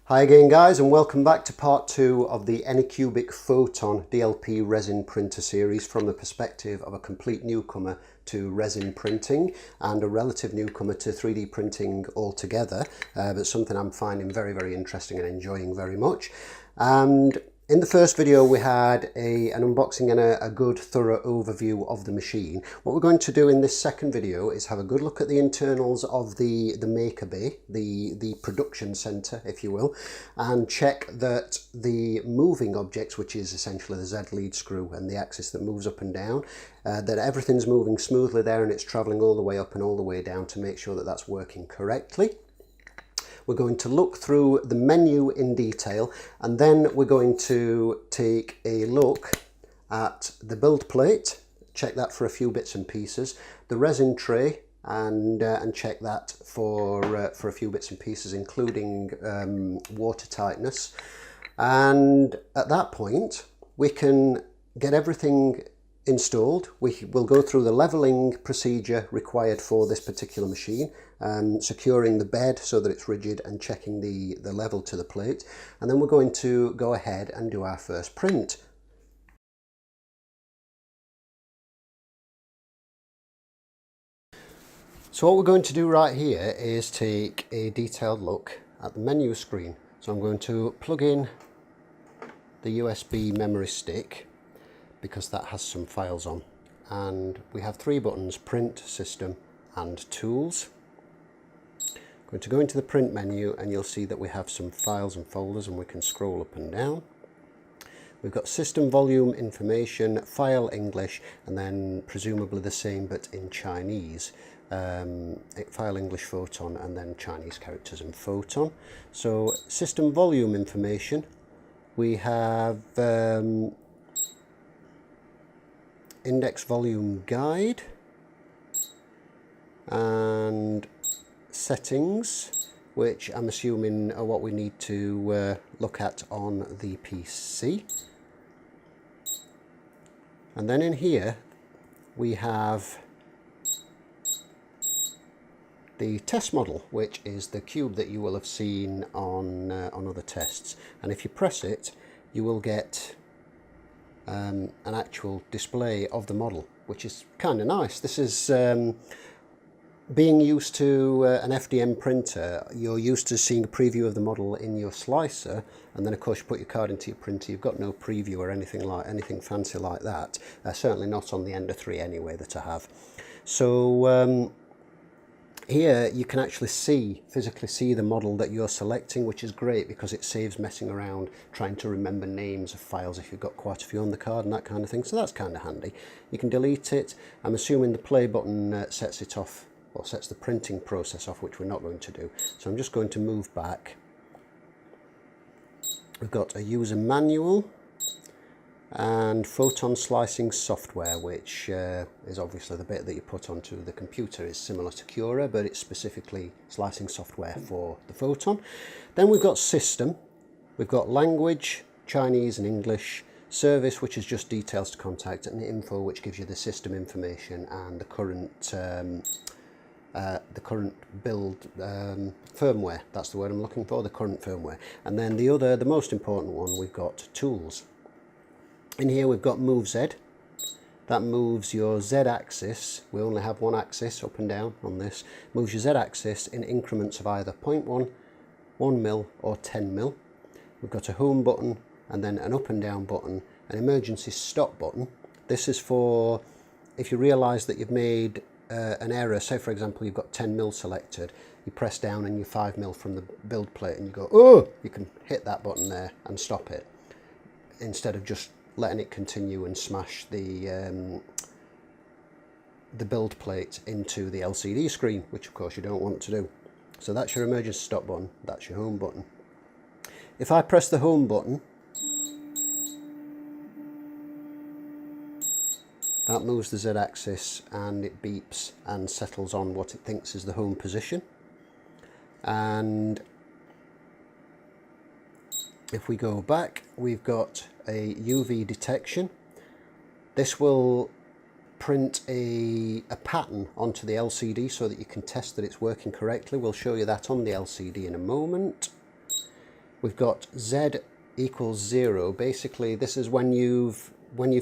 Hi again guys, and welcome back to part 2 of the ANYCUBIC PHOTON DLP resin printer series from the perspective of a complete newcomer to resin printing and a relative newcomer to 3D printing altogether, but something I'm finding very interesting and enjoying very much. And in the first video we had an unboxing and a good thorough overview of the machine. What we're going to do in this second video is have a good look at the internals of the maker bay, the production center if you will, and check that the moving objects, which is essentially the Z lead screw and the axis that moves up and down, that everything's moving smoothly there and it's traveling all the way up and all the way down to make sure that that's working correctly. We're going to look through the menu in detail, and then we're going to take a look at the build plate, check that for a few bits and pieces, the resin tray, and check that for a few bits and pieces, including water tightness. And at that point we can get everything installed. We will go through the leveling procedure required for this particular machine, securing the bed so that it's rigid and checking the level to the plate, and then we're going to go ahead and do our first print. So what we're going to do right here is take a detailed look at the menu screen. So I'm going to plug in the USB memory stick because that has some files on, and we have 3 buttons: print, system and tools. I'm going to go into the print menu and you'll see that we have some files and folders, and we can scroll up and down. We've got system volume information, file English, and then presumably the same but in Chinese, file English photon, and then Chinese characters and photon. So system volume information, we have index volume guide and settings, which I'm assuming are what we need to look at on the PC. And then in here we have the test model, which is the cube that you will have seen on other tests, and if you press it you will get an actual display of the model, which is kind of nice. This is being used to an FDM printer. You're used to seeing a preview of the model in your slicer, and then of course you put your card into your printer. You've got no preview or anything fancy like that, certainly not on the Ender 3 anyway that I have. So here you can actually physically see the model that you're selecting, which is great because it saves messing around trying to remember names of files if you've got quite a few on the card and that kind of thing. So that's kind of handy. You can delete it. I'm assuming the play button sets it off, or sets the printing process off, which we're not going to do. So I'm just going to move back. We've got a user manual and photon slicing software, which is obviously the bit that you put onto the computer. Is similar to Cura, but it's specifically slicing software for the photon. Then we've got system, we've got language, Chinese and English, service, which is just details to contact, and info, which gives you the system information and the current build firmware. That's the word I'm looking for, the current firmware. And then the most important one, we've got tools. In here we've got move Z. That moves your Z axis. We only have one axis, up and down on this. Moves your Z axis in increments of either 0.1, 1 mil or 10 mil. We've got a home button, and then an up and down button, an emergency stop button. This is for if you realise that you've made an error. Say for example you've got 10 mil selected, you press down and you're 5 mil from the build plate and you go, oh, you can hit that button there and stop it, instead of just letting it continue and smash the build plate into the LCD screen, which of course you don't want to do. So that's your emergency stop button, that's your home button. If I press the home button, that moves the Z axis and it beeps and settles on what it thinks is the home position. And if we go back, we've got a UV detection. This will print a pattern onto the LCD so that you can test that it's working correctly. We'll show you that on the LCD in a moment. we've got Z equals 0. Basically, this is when you've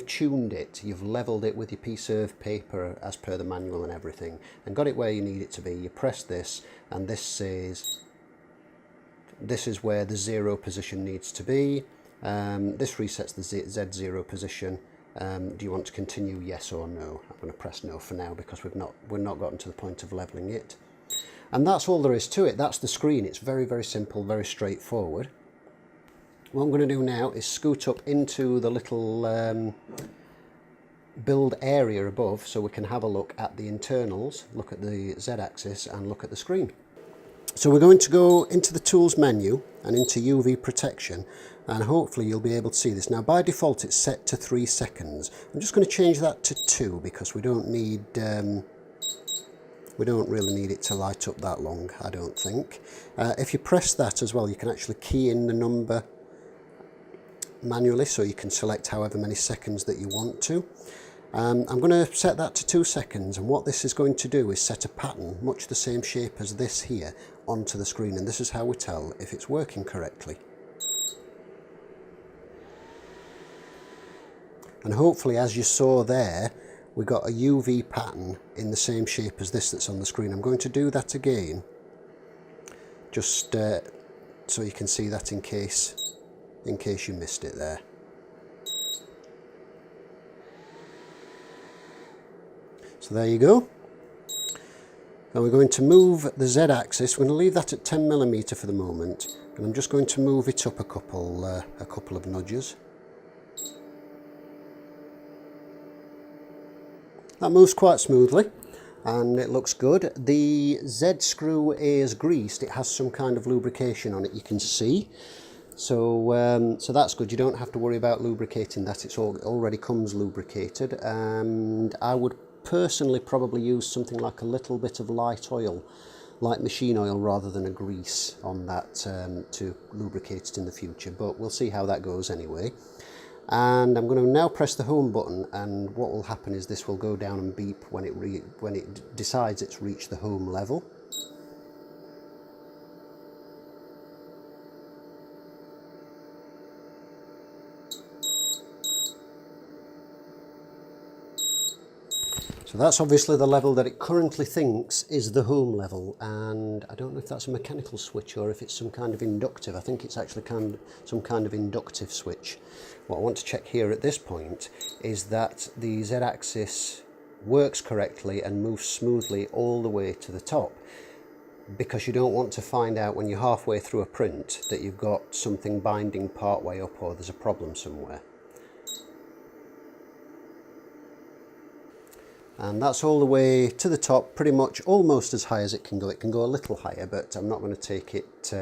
tuned it, you've leveled it with your piece of paper as per the manual and everything, and got it where you need it to be. You press this, and this says this is where the 0 position needs to be. This resets the Z0 position. Do you want to continue, yes or no? I'm going to press no for now because we're not gotten to the point of leveling it. And that's all there is to it. That's the screen. It's very, very simple, very straightforward. What I'm going to do now is scoot up into the little build area above so we can have a look at the internals, look at the Z-axis and look at the screen. So we're going to go into the tools menu and into UV protection, and hopefully you'll be able to see this. Now by default it's set to 3 seconds. I'm just going to change that to 2 because we don't really need it to light up that long, I don't think. If you press that as well, you can actually key in the number manually, so you can select however many seconds that you want to. I'm going to set that to 2 seconds, and what this is going to do is set a pattern much the same shape as this here onto the screen, and this is how we tell if it's working correctly. And hopefully, as you saw there, we got a UV pattern in the same shape as this that's on the screen. I'm going to do that again, just so you can see that in case you missed it there. So there you go. Now we're going to move the Z-axis. We're going to leave that at 10mm for the moment, and I'm just going to move it up a couple of nudges. That moves quite smoothly and it looks good. The Z screw is greased. It has some kind of lubrication on it, you can see. So that's good. You don't have to worry about lubricating that. It already comes lubricated, and I would personally probably use something like a little bit of light oil, light machine oil, rather than a grease on that to lubricate it in the future, but we'll see how that goes anyway. And I'm going to now press the home button, and what will happen is this will go down and beep when it decides it's reached the home level. So that's obviously the level that it currently thinks is the home level, and I don't know if that's a mechanical switch or if it's some kind of inductive. I think it's actually some kind of inductive switch. What I want to check here at this point is that the Z-axis works correctly and moves smoothly all the way to the top, because you don't want to find out when you're halfway through a print that you've got something binding part way up or there's a problem somewhere. And that's all the way to the top, pretty much almost as high as it can go. It can go a little higher, but I'm not going to take it,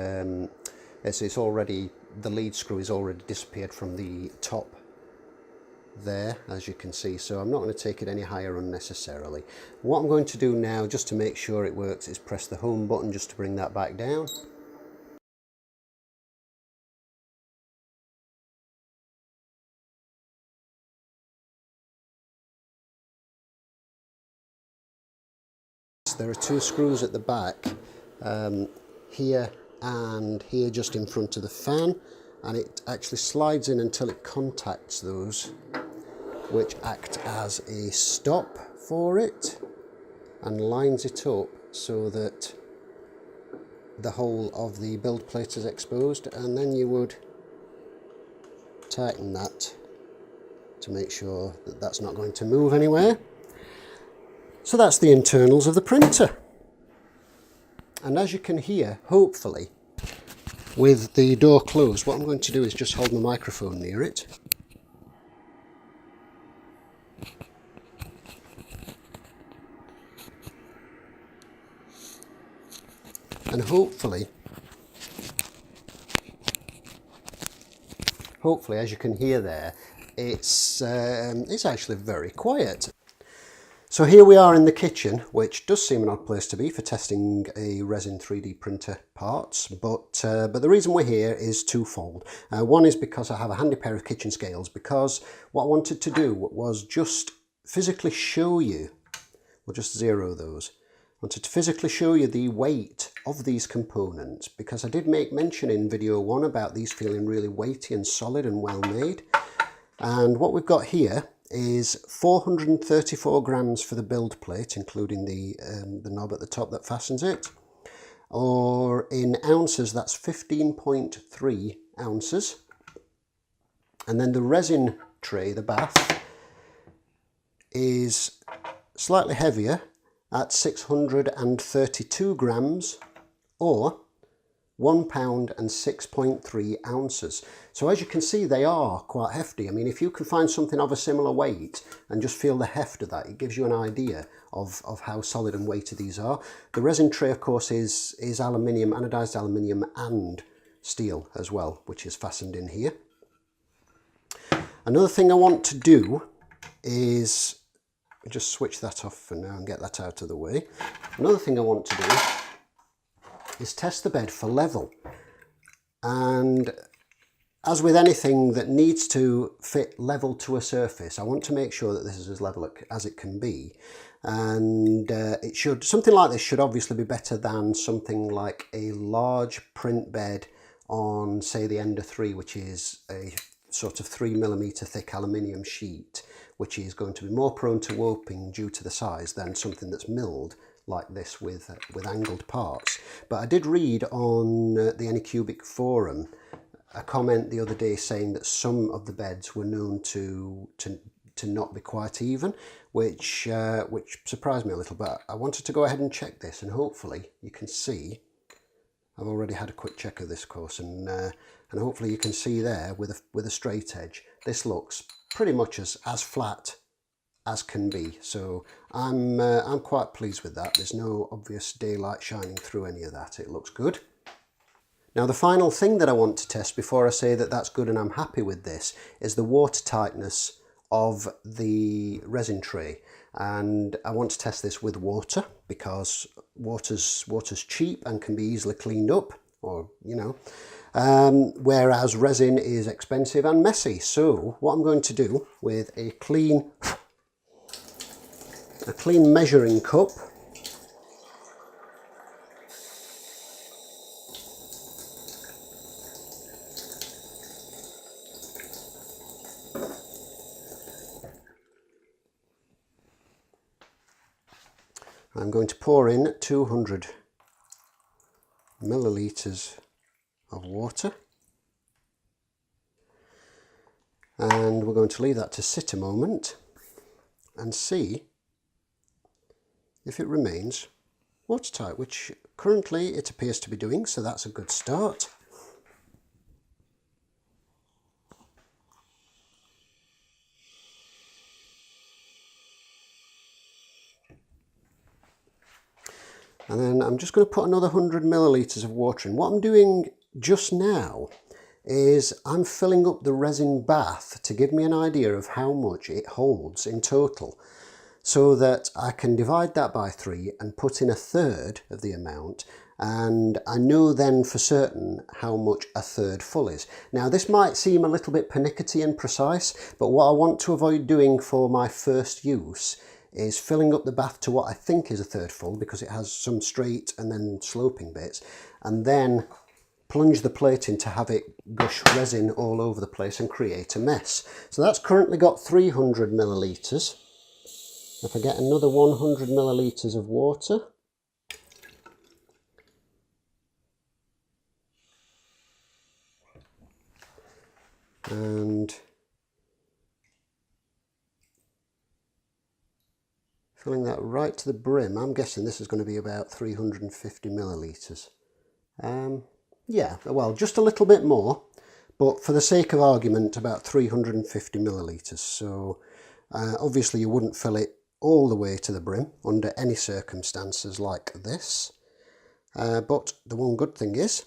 it's already, the lead screw is already disappeared from the top there, as you can see, so I'm not going to take it any higher unnecessarily. What I'm going to do now, just to make sure it works, is press the home button just to bring that back down. There are 2 screws at the back, here and here, just in front of the fan, and it actually slides in until it contacts those, which act as a stop for it and lines it up so that the whole of the build plate is exposed, and then you would tighten that to make sure that that's not going to move anywhere. So that's the internals of the printer. And as you can hear, hopefully, with the door closed, what I'm going to do is just hold my microphone near it. And hopefully, as you can hear there, it's actually very quiet. So here we are in the kitchen, which does seem an odd place to be for testing a Resin 3D printer parts, but the reason we're here is twofold. One is because I have a handy pair of kitchen scales, because what I wanted to do was just physically show you, we'll just zero those, wanted to physically show you the weight of these components, because I did make mention in video 1 about these feeling really weighty and solid and well made. And what we've got here is 434 grams for the build plate, including the knob at the top that fastens it, or in ounces that's 15.3 ounces. And then the resin tray, the bath, is slightly heavier at 632 grams, or 1 pound and 6.3 ounces. So as you can see, they are quite hefty. I mean, if you can find something of a similar weight and just feel the heft of that, it gives you an idea of how solid and weighty these are. The resin tray, of course, is aluminium, anodized aluminium and steel as well, which is fastened in here. Another thing I want to do is just switch that off for now and get that out of the way. Another thing I want to do is test the bed for level. And as with anything that needs to fit level to a surface, I want to make sure that this is as level as it can be. And something like this should obviously be better than something like a large print bed on, say, the Ender 3, which is a sort of 3mm thick aluminium sheet, which is going to be more prone to warping due to the size than something that's milled like this with angled parts. But I did read on the ANYCUBIC forum a comment the other day saying that some of the beds were known to not be quite even, which surprised me a little. But I wanted to go ahead and check this, and hopefully you can see. I've already had a quick check of this course, and hopefully you can see there with a straight edge, this looks pretty much as flat as can be. So I'm quite pleased with that. There's no obvious daylight shining through any of that. It looks good. Now the final thing that I want to test before I say that that's good and I'm happy with this is the water tightness of the resin tray. And I want to test this with water, because water's cheap and can be easily cleaned up, or whereas resin is expensive and messy. So what I'm going to do with a clean measuring cup, I'm going to pour in 200 millilitres of water, and we're going to leave that to sit a moment and see if it remains watertight, which currently it appears to be doing, so that's a good start. And then I'm just going to put another 100 millilitres of water in. What I'm doing just now is I'm filling up the resin bath to give me an idea of how much it holds in total, so that I can divide that by 3 and put in a third of the amount, and I know then for certain how much a third full is. Now this might seem a little bit pernickety and precise, but what I want to avoid doing for my first use is filling up the bath to what I think is a third full, because it has some straight and then sloping bits, and then plunge the plate in to have it gush resin all over the place and create a mess. So that's currently got 300 millilitres. If I get another 100 millilitres of water, and filling that right to the brim, I'm guessing this is going to be about 350 millilitres. Yeah, well, just a little bit more, but for the sake of argument, about 350 millilitres. So obviously you wouldn't fill it all the way to the brim under any circumstances like this. But the one good thing is,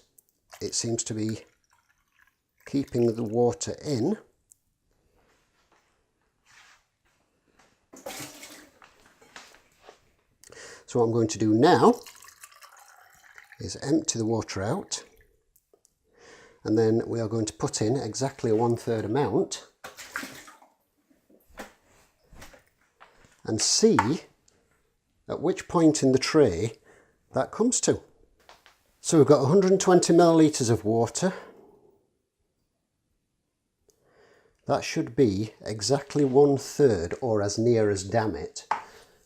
it seems to be keeping the water in. So what I'm going to do now is empty the water out, and then we are going to put in exactly a 1/3 amount and see at which point in the tray that comes to. So we've got 120 millilitres of water. That should be exactly 1/3, or as near as, damn it,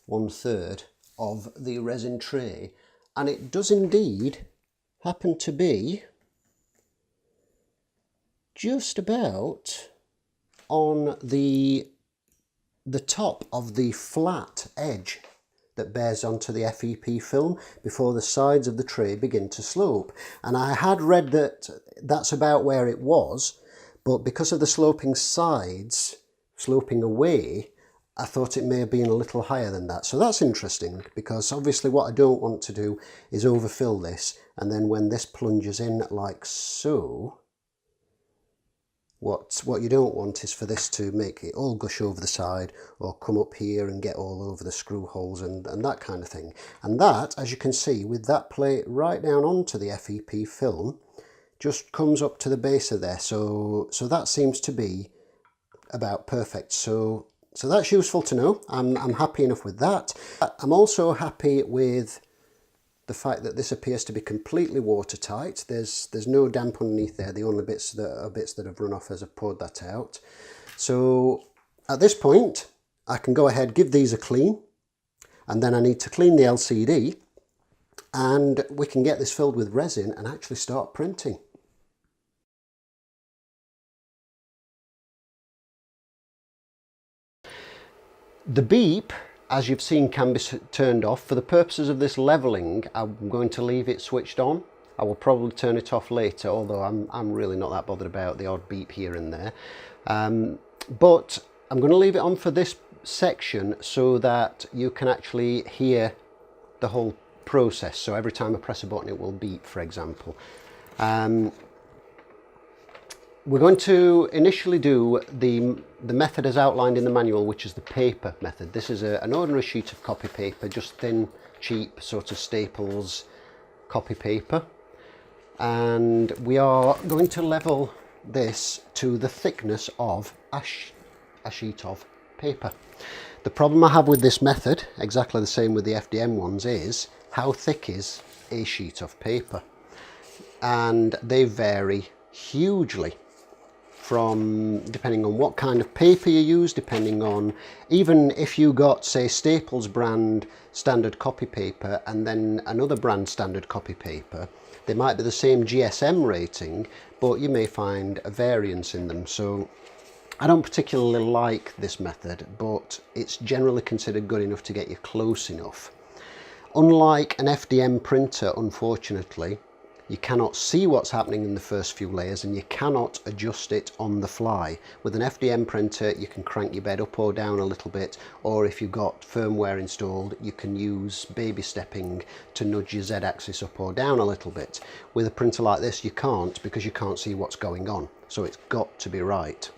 1/3 of the resin tray. And it does indeed happen to be just about on the top of the flat edge that bears onto the FEP film before the sides of the tray begin to slope. And I had read that that's about where it was, but because of the sloping sides sloping away, I thought it may have been a little higher than that. So that's interesting, because obviously what I don't want to do is overfill this, and then when this plunges in like so, what you don't want is for this to make it all gush over the side or come up here and get all over the screw holes and that kind of thing. And that, as you can see, with that plate right down onto the FEP film, just comes up to the base of there. So that seems to be about perfect. So that's useful to know. I'm happy enough with that. I'm also happy with the fact that this appears to be completely watertight. There's no damp underneath there. The only bits that have run off as I've poured that out. So at this point, I can go ahead, give these a clean, and then I need to clean the LCD, and we can get this filled with resin and actually start printing. The beep, as you've seen, can be turned off. For the purposes of this leveling, I'm going to leave it switched on. I will probably turn it off later, although I'm really not that bothered about the odd beep here and there. But I'm going to leave it on for this section so that you can actually hear the whole process. So every time I press a button, it will beep, for example. We're going to initially do the method as outlined in the manual, which is the paper method. This is an ordinary sheet of copy paper, just thin, cheap, sort of Staples copy paper. And we are going to level this to the thickness of a sheet of paper. The problem I have with this method, exactly the same with the FDM ones, is how thick is a sheet of paper? And they vary hugely, from depending on what kind of paper you use, depending on, even if you got, say, Staples brand standard copy paper and then another brand standard copy paper, they might be the same GSM rating, but you may find a variance in them. So I don't particularly like this method, but it's generally considered good enough to get you close enough. Unlike an FDM printer, unfortunately, you cannot see what's happening in the first few layers, and you cannot adjust it on the fly. With an FDM printer, you can crank your bed up or down a little bit, or if you've got firmware installed, you can use baby stepping to nudge your Z-axis up or down a little bit. With a printer like this, you can't, because you can't see what's going on. So it's got to be right.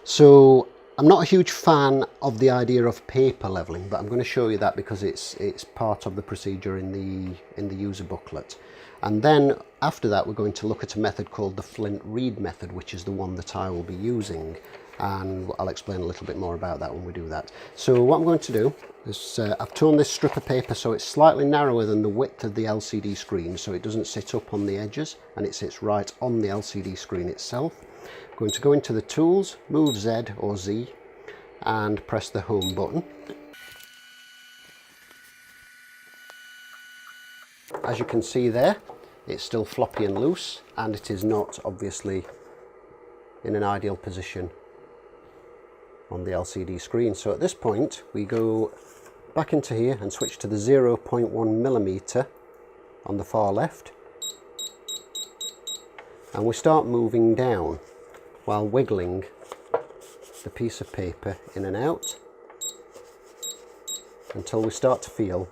So I'm not a huge fan of the idea of paper leveling, but I'm going to show you that because it's part of the procedure in the user booklet. And then after that, we're going to look at a method called the Flint Read method, which is the one that I will be using, and I'll explain a little bit more about that when we do that. So what I'm going to do is I've torn this strip of paper so it's slightly narrower than the width of the LCD screen, so it doesn't sit up on the edges and it sits right on the LCD screen itself. I'm going to go into the tools, move Z or Z, and press the home button. As you can see there, it's still floppy and loose, and it is not obviously in an ideal position on the LCD screen. So at this point, we go back into here and switch to the 0.1mm on the far left, and we start moving down while wiggling the piece of paper in and out until we start to feel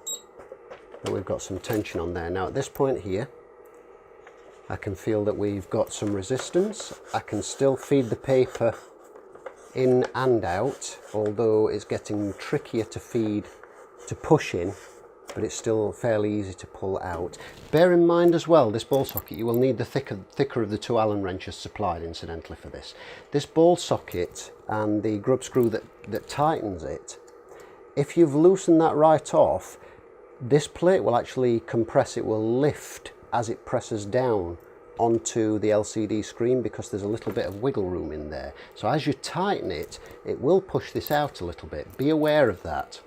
that we've got some tension on there. Now at this point here, I can feel that we've got some resistance. I can still feed the paper in and out, although it's getting trickier to push in, but it's still fairly easy to pull out. Bear in mind as well, this ball socket, you will need the thicker of the two Allen wrenches supplied incidentally for this. This ball socket and the grub screw that tightens it if you've loosened that right off, this plate will actually compress, it will lift as it presses down onto the LCD screen because there's a little bit of wiggle room in there. So as you tighten it, it will push this out a little bit. Be aware of that.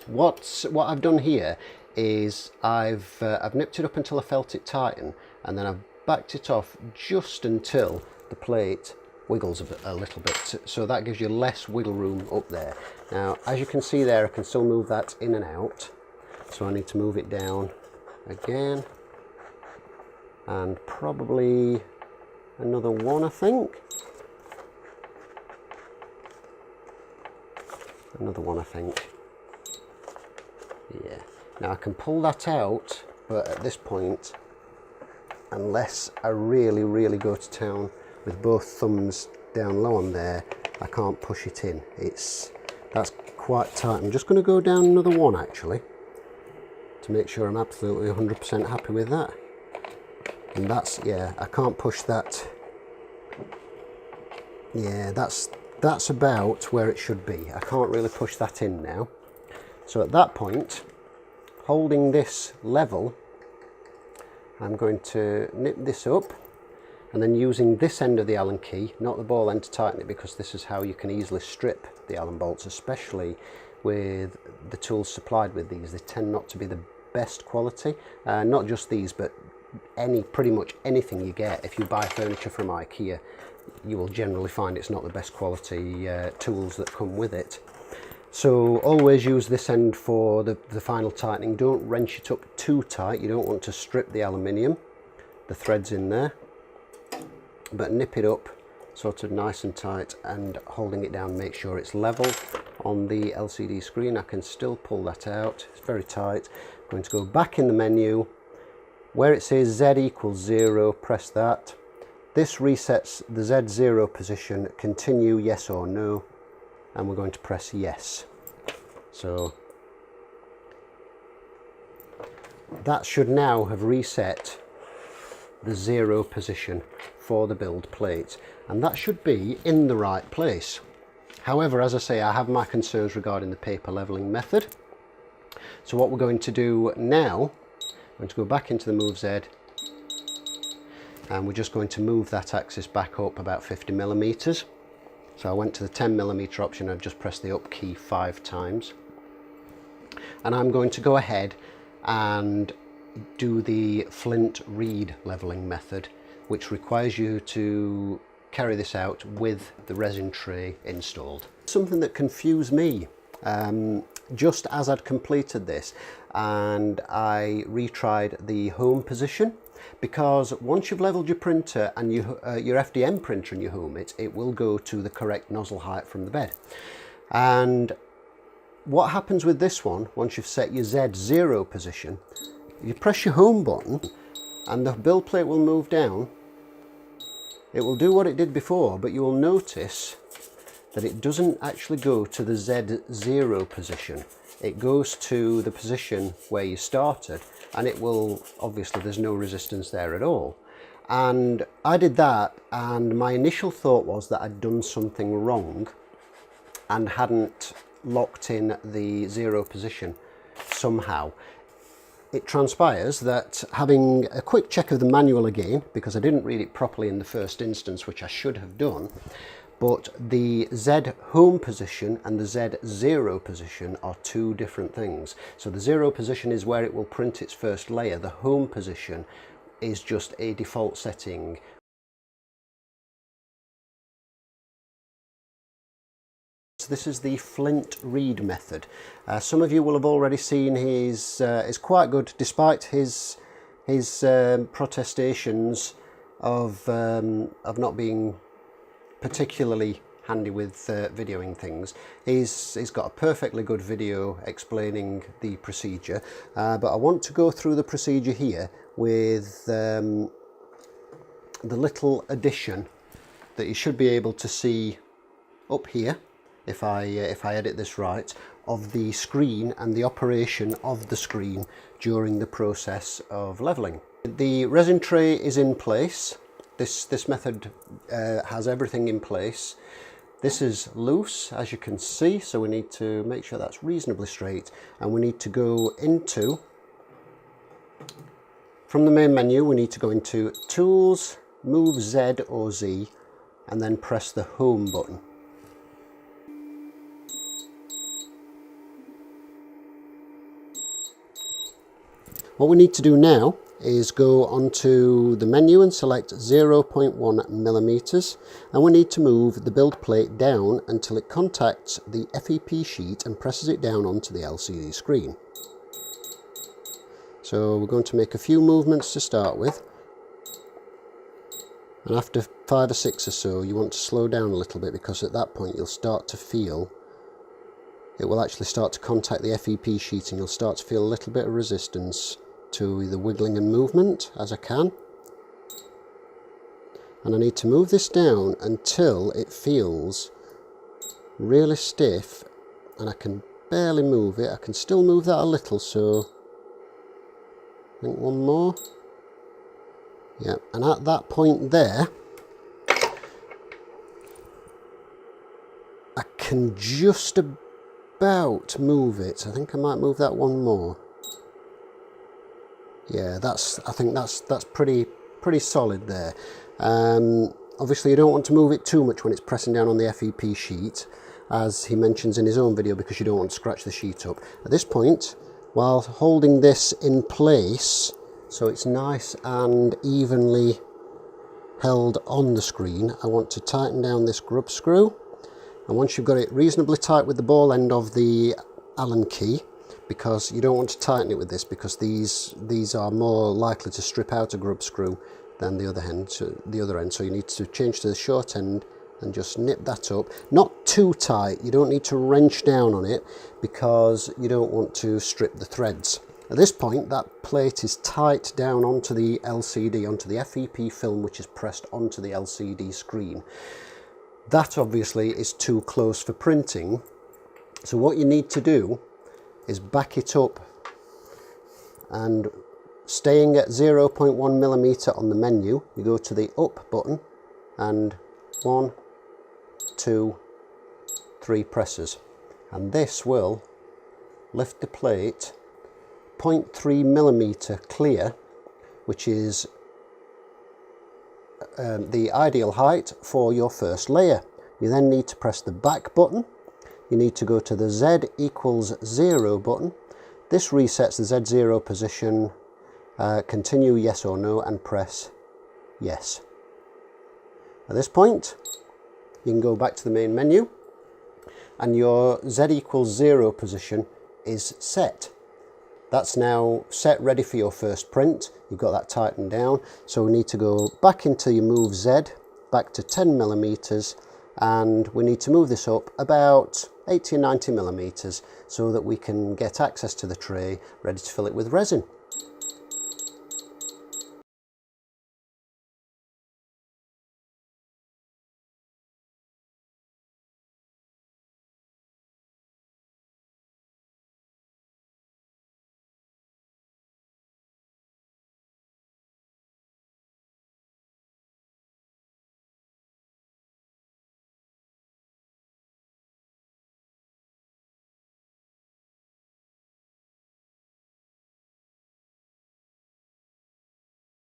What I've done here is I've nipped it up until I felt it tighten, and then I've backed it off just until the plate wiggles a little bit, so that gives you less wiggle room up there. Now, as you can see there, I can still move that in and out, so I need to move it down again, and probably another one, I think. Another one, I think. Yeah. Now I can pull that out, but at this point, unless I really go to town with both thumbs down low on there, I can't push it in. That's quite tight. I'm just going to go down another one actually to make sure I'm absolutely 100% happy with that. And that's, yeah, I can't push that. Yeah, that's about where it should be. I can't really push that in now. So at that point, holding this level, I'm going to nip this up, and then using this end of the Allen key, not the ball end, to tighten it, because this is how you can easily strip the Allen bolts, especially with the tools supplied with these. They tend not to be the best quality, not just these, but pretty much anything you get. If you buy furniture from IKEA, you will generally find it's not the best quality tools that come with it. So always use this end for the final tightening. Don't wrench it up too tight. You don't want to strip the aluminium, the threads in there, but nip it up sort of nice and tight, and holding it down, make sure it's level on the LCD screen. I can still pull that out. It's very tight. I'm going to go back in the menu. Where it says Z equals 0, press that. This resets the Z0 position. Continue, yes or no. And we're going to press yes. So that should now have reset the 0 position for the build plate, and that should be in the right place. However, as I say, I have my concerns regarding the paper leveling method. So what we're going to do now, I'm going to go back into the Move Z, and we're just going to move that axis back up about 50 millimeters. So I went to the 10 millimeter option. I've just pressed the up key 5 times, and I'm going to go ahead and do the Flint Read leveling method, which requires you to carry this out with the resin tray installed. Something that confused me just as I'd completed this, and I retried the home position, because once you've leveled your printer and your FDM printer and you home it, it will go to the correct nozzle height from the bed. And what happens with this one, once you've set your Z0 position, you press your home button and the build plate will move down. It will do what it did before, but you will notice that it doesn't actually go to the Z0 position. It goes to the position where you started, and it will, obviously there's no resistance there at all. And I did that, and my initial thought was that I'd done something wrong and hadn't locked in the 0 position somehow. It transpires that, having a quick check of the manual again, because I didn't read it properly in the first instance, which I should have done, but the Z home position and the Z0 position are two different things. So the 0 position is where it will print its first layer. The home position is just a default setting. So this is the Flint Read method. Some of you will have already seen his is quite good, despite his protestations of not being particularly handy with videoing things. He's got a perfectly good video explaining the procedure, but I want to go through the procedure here with the little addition that you should be able to see up here, if I edit this right, of the screen and the operation of the screen during the process of leveling. The resin tray is in place. This method has everything in place. This is loose, as you can see, so we need to make sure that's reasonably straight, and we need to go into, from the main menu, we need to go into Tools, move Z or Z, and then press the Home button. What we need to do now is go onto the menu and select 0.1 millimeters, and we need to move the build plate down until it contacts the FEP sheet and presses it down onto the LCD screen. So we're going to make a few movements to start with, and after 5 or 6 or so you want to slow down a little bit, because at that point you'll start to feel it will actually start to contact the FEP sheet, and you'll start to feel a little bit of resistance to the wiggling and movement as I can. And I need to move this down until it feels really stiff and I can barely move it. I can still move that a little, so I think one more. Yeah, and at that point there I can just about move it. I think I might move that one more. Yeah, I think that's pretty solid there. Obviously you don't want to move it too much when it's pressing down on the FEP sheet, as he mentions in his own video, because you don't want to scratch the sheet up. At this point, while holding this in place so it's nice and evenly held on the screen, I want to tighten down this grub screw. And once you've got it reasonably tight with the ball end of the Allen key, because you don't want to tighten it with this, because these are more likely to strip out a grub screw than the other end. So you need to change to the short end and just nip that up. Not too tight. You don't need to wrench down on it, because you don't want to strip the threads. At this point, that plate is tight down onto the LCD, onto the FEP film, which is pressed onto the LCD screen. That obviously is too close for printing. So what you need to do is back it up, and staying at 0.1 millimeter on the menu, you go to the up button and 1, 2, 3 presses, and this will lift the plate 0.3 millimeter clear, which is the ideal height for your first layer. You then need to press the back button. You need to go to the Z equals 0 button. This resets the Z0 position. Continue yes or no and press yes. At this point you can go back to the main menu, and your Z equals 0 position is set. That's now set, ready for your first print. You've got that tightened down, so we need to go back into your move Z, back to 10 millimeters, and we need to move this up about 80 or 90 millimeters so that we can get access to the tray ready to fill it with resin.